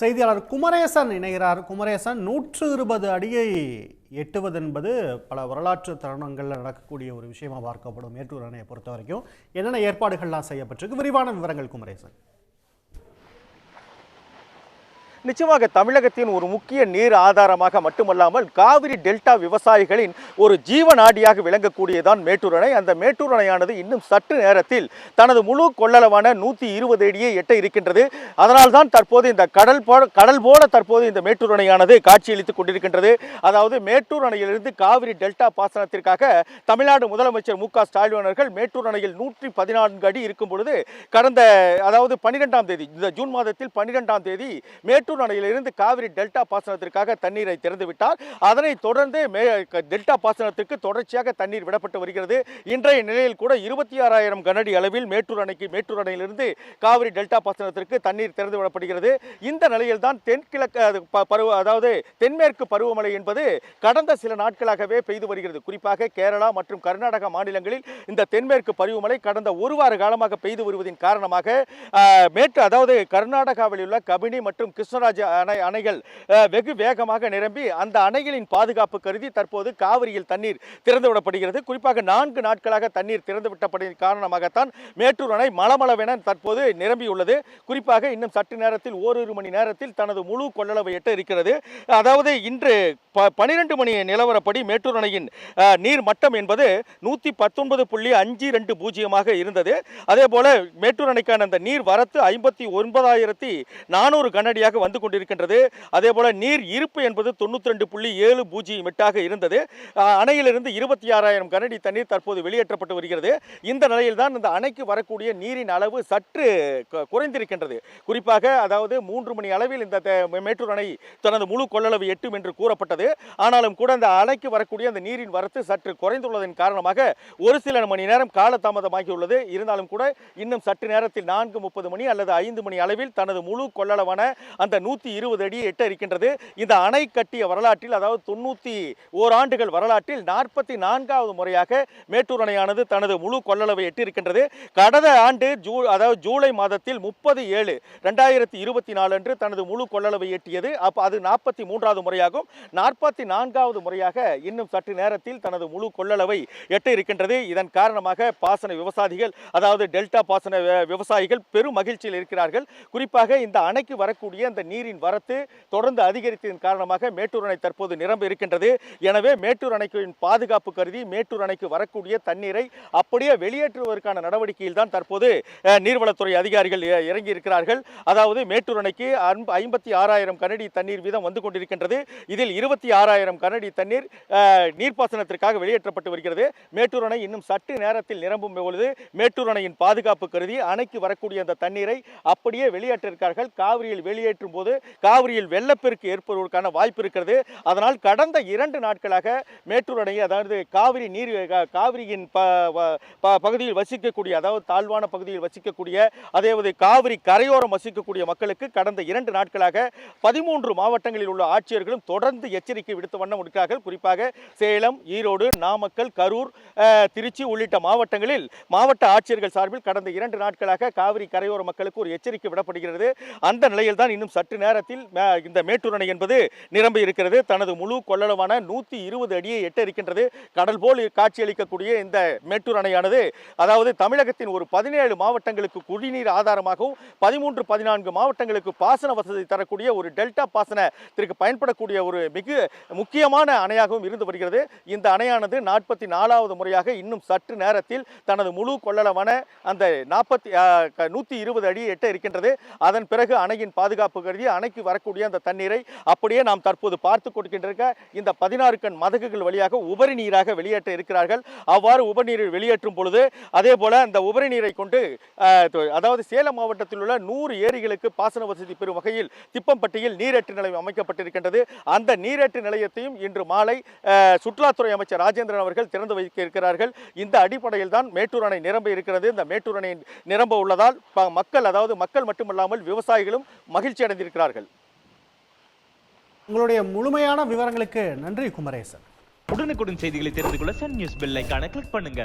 செய்தியாளர் குமரேசன் இணைகிறார். குமரேசன், 120 அடியை எட்டுவது என்பது பல வரலாற்று தருணங்களில் நடக்கக்கூடிய ஒரு விஷயமா பார்க்கப்படும். மேட்டூர் அணையை பொறுத்த வரைக்கும் என்னென்ன ஏற்பாடுகள்லாம் செய்யப்பட்டிருக்கு? விரிவான விவரங்கள் குமரேசன். நிச்சயமாக தமிழகத்தின் ஒரு முக்கிய நீர் ஆதாரமாக மட்டுமல்லாமல் காவிரி டெல்டா விவசாயிகளின் ஒரு ஜீவநாடியாக விளங்கக்கூடியதான் மேட்டூர் அணை. அந்த மேட்டூர் அணையானது இன்னும் சற்று நேரத்தில் தனது முழு கொள்ளளவான 120 அடியை எட்ட இருக்கின்றது. அதனால்தான் தற்போது இந்த கடல் போல தற்போது இந்த மேட்டூர் அணையானது காட்சியளித்துக் கொண்டிருக்கின்றது. அதாவது மேட்டூர் அணையிலிருந்து காவிரி டெல்டா பாசனத்திற்காக தமிழ்நாடு முதலமைச்சர் மு.க. ஸ்டாலின் அவர்கள் மேட்டூர் அணையில் 114 அடி இருக்கும் பொழுது கடந்த 12ஆம் தேதி, இந்த ஜூன் மாதத்தில் 12ஆம் தேதி மேட்டூர் அணையிலிருந்து காவிரி டெல்டா பாசனத்திற்காக தண்ணீரை திறந்துவிட்டார். அதனைத் தொடர்ந்து டெல்டா பாசனத்திற்கு தொடர்ச்சியாக தண்ணீர் விடப்பட்டு வருகிறது. இன்றைய நிலையில் கூட 26,000 கனஅடி அளவில் மேட்டூர் அணையிலிருந்து காவிரி டெல்டா பாசனத்திற்கு தண்ணீர் திறந்து விடப்படுகிறது. இந்த நிலையில் தான் தென்மேற்கு பருவமழை என்பது கடந்த சில நாட்களாகவே பெய்து வருகிறது. குறிப்பாக கேரளா மற்றும் கர்நாடகா மாநிலங்களில் இந்த தென்மேற்கு பருவமழை கடந்த ஒரு வார காலமாக பெய்து வருவதன் காரணமாக கர்நாடகாவில் உள்ள கபினி மற்றும் கிருஷ்ணராஜ அணைகள் வெகு வேகமாக நிரம்பி அந்த அணைகளின் பாதுகாப்பு கருதி தற்போது காவிரியில் தண்ணீர் திறந்துவிடப்படுகிறது. குறிப்பாக 4 நாட்களாக தண்ணீர் திறந்துவிட்டப்பட்டதன் காரணமாகத்தான் மேட்டூர் அணை மளமளவென தற்போது நிரம்பியுள்ளது. குறிப்பாக இன்னும் சற்று நேரத்தில் ஓரிரு மணி நேரத்தில் தனது முழு கொள்ளளவை எட்ட இருக்கிறது. அதாவது இன்று 12 மணி நிலவரப்படி மேட்டூர் அணையின் நீர் மட்டம் என்பது 119.520 இருந்தது. அதே போல மேட்டூர் அணைக்கான அந்த நீர் வரத்து 59,400 கனஅடியாக வந்து கொண்டிருக்கின்றது. அதே போல நீர் இருப்பு என்பது 92.70 இருந்தது. அணையிலிருந்து 26,000 கனஅடி தண்ணீர் தற்போது வெளியேற்றப்பட்டு வருகிறது. இந்த நிலையில் தான் இந்த அணைக்கு வரக்கூடிய நீரின் அளவு சற்று குறைந்திருக்கின்றது. குறிப்பாக 3 மணி அளவில் இந்த மேட்டூர் அணை தனது முழு கொள்ளளவு எட்டும் என்று கூறப்பட்டது. ஆனாலும் கூட அந்த அணைக்கு வரக்கூடிய அந்த நீரின் வரத்து சற்று குறைந்துள்ளதன் காரணமாக ஒரு சில மணி நேரம் காலதாமதமாகியுள்ளது. இருந்தாலும் கூட இன்னும் சற்று நேரத்தில் 4:30 மணி அல்லது 5 மணி அளவில் தனது முழு கொள்ளளவான அந்த 120 அடியை எட்ட இருக்கின்றது. இந்த அணை கட்டிய வரலாற்றில், அதாவது 91 ஆண்டுகள் வரலாற்றில் 44வது முறையாக மேட்டூர் அணையானது தனது முழு கொள்ளளவை எட்டிருக்கின்றது. கடந்த ஆண்டு ஜூலை மாதத்தில் 30/7/2024 அன்று தனது முழு கொள்ளளவை எட்டியது. அது 43வது முறையாகும். 44வது முறையாக இன்னும் சற்று நேரத்தில் தனது முழு கொள்ளளவை எட்ட இருக்கின்றது. இதன் காரணமாக பாசன விவசாயிகள், அதாவது டெல்டா பாசன விவசாயிகள் பெரும் மகிழ்ச்சியில் இருக்கிறார்கள். குறிப்பாக இந்த அணைக்கு வரக்கூடிய அந்த நீரின் வரத்து தொடர்ந்து அதிகரித்ததன் காரணமாக மேட்டூர் அணை தற்போது நிரம்ப இருக்கின்றது. எனவே மேட்டூர் அணைக்கு பாதுகாப்பு கருதி மேட்டூர் அணைக்கு வரக்கூடிய தண்ணீரை அப்படியே வெளியேற்றுவதற்கான நடவடிக்கையில் தான் தற்போது நீர்வளத்துறை அதிகாரிகள் இறங்கி இருக்கிறார்கள். அதாவது மேட்டூர் அணைக்கு 56,000 கனஅடி தண்ணீர் வீதம் வந்து கொண்டிருக்கின்றது. இதில் 26,000 கனஅடி தண்ணீர் நீர்ப்பாசனத்திற்காக வெளியேற்றப்பட்டு வருகிறது. மேட்டூர் அணை இன்னும் சற்று நேரத்தில் நிரம்பும் பொழுது மேட்டூர் அணையின் பாதுகாப்பு கருதி அணைக்கு வரக்கூடிய அந்த தண்ணீரை அப்படியே வெளியேற்றிருக்கிறார்கள். காவிரியில் வெளியேற்றும் போது காவிரியில் வெள்ளப்பெருக்கு ஏற்படுவதற்கான வாய்ப்பு இருக்கிறது. அதனால் கடந்த 2 நாட்களாக மேட்டூர் அணை, அதாவது காவிரியின் பகுதியில் வசிக்கக்கூடிய, அதாவது தாழ்வான பகுதியில் வசிக்கக்கூடிய, அதாவது காவிரி கரையோரம் வசிக்கக்கூடிய மக்களுக்கு கடந்த 2 நாட்களாக 13 மாவட்டங்களில் உள்ள ஆட்சியர்களும் தொடர்ந்து எச்சரிக்கை விடுத்த வண்ணம் இருக்கிறார்கள். குறிப்பாக சேலம், ஈரோடு, நாமக்கல், கரூர், திருச்சி உள்ளிட்ட மாவட்டங்களில் மாவட்ட ஆட்சியர்கள் சார்பில் கடந்த 2 நாட்களாக காவிரி கரையோர மக்களுக்கு ஒரு எச்சரிக்கை விடப்படுகிறது. அந்த நிலையில் தான் இன்னும் சற்று நேரத்தில் இந்த மேட்டூர் அணை என்பது நிரம்பி இருக்கிறது. தனது முழு கொள்ளளவான 120 அடியை எட்ட இருக்கின்றது. கடல் போல் காட்சியளிக்கக்கூடிய இந்த மேட்டூர் அணையானது, அதாவது தமிழகத்தின் ஒரு 17 மாவட்டங்களுக்கு குடிநீர் ஆதாரமாகவும் 13-14 மாவட்டங்களுக்கு பாசன வசதி தரக்கூடிய ஒரு டெல்டா பாசனத்திற்கு பயன்படக்கூடிய ஒரு மிக முக்கியமான அணையாகவும் இருந்து வருகிறது. இந்த அணையானது 44வது முறையாக இன்னும் சற்று நேரத்தில் தனது முழு கொள்ளளவான அந்த 120 அடியை எட்ட இருக்கின்றது. அதன் பிறகு அணையின் பாதுகாப்பு கருதி அணைக்கு வரக்கூடிய அந்த தண்ணீரை அப்படியே நாம் தற்போது பார்த்து கொடுக்கின்ற இந்த 16 கண் மதகுகள் வழியாக உபரி நீராக வெளியேற்ற இருக்கிறார்கள். அவ்வாறு உபரி வெளியேற்றும் பொழுது அதே போல அந்த உபரி நீரை கொண்டு, அதாவது சேலம் மாவட்டத்தில் உள்ள 100 ஏரிகளுக்கு பாசன வசதி பெறும் வகையில் திப்பம்பட்டியில் நீரேற்று நிலையம் அமைக்கப்பட்டிருக்கின்றது. அந்த நீரேற்று நிலையத்தையும் இன்று மாலை சுற்றுலாத்துறை அமைச்சர் ராஜேந்திரன் அவர்கள் திறந்து வைக்க இருக்கிறார்கள். இந்த அடிப்படையில் தான் மேட்டூர் அணை நிரம்ப இருக்கிறது. இந்த மேட்டூர் அணை நிரம்ப உள்ளதால் மக்கள் மட்டுமல்லாமல் விவசாயிகளும் மகிழ்ச்சி அடைந்திருக்கிறார்கள். உங்களுடைய முழுமையான விவரங்களுக்கு நன்றி குமரேசன். உடனுக்குடன் செய்திகளை தெரிந்து கொள்ள சன் நியூஸ் பெல் ஐகானை கிளிக் பண்ணுங்க.